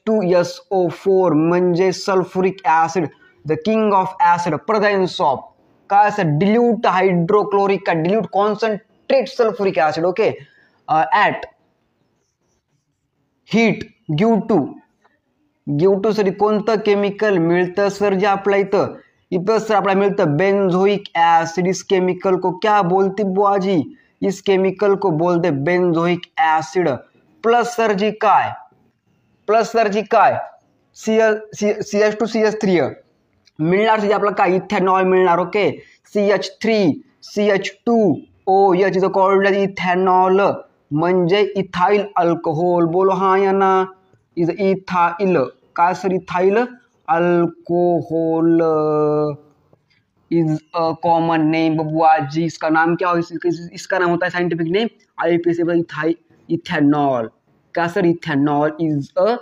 H2SO4 म्हणजे sulphuric acid, the king of acid, presence of काय असं dilute hydrochloric dilute concentrate sulphuric acid. Okay, at heat give to साठी कोणतं chemical मिळतं sir? जे आपल्या इथं सर आपल्याला मिळतं बेंझोइक ऍसिड. इस केमिकल को क्या बोलते बुआजी? इस केमिकल को बोलते benzoic acid. Plus sir ji काय CH2CH3 मिळणार म्हणजे आपल्याला काय इथेनॉल मिळणार. Okay, CH3CH2OH is called ethanol म्हणजे इथाइल अल्कोहोल. बोलो हा या ना, इज इथाइल काय sir? Ethyl alcohol is a common name बबुआजी. इसका नाम क्या हो? इसका नाम होता है साइंटिफिक नेम IUPAC इथेनॉल. क्या सर? Ethanol is a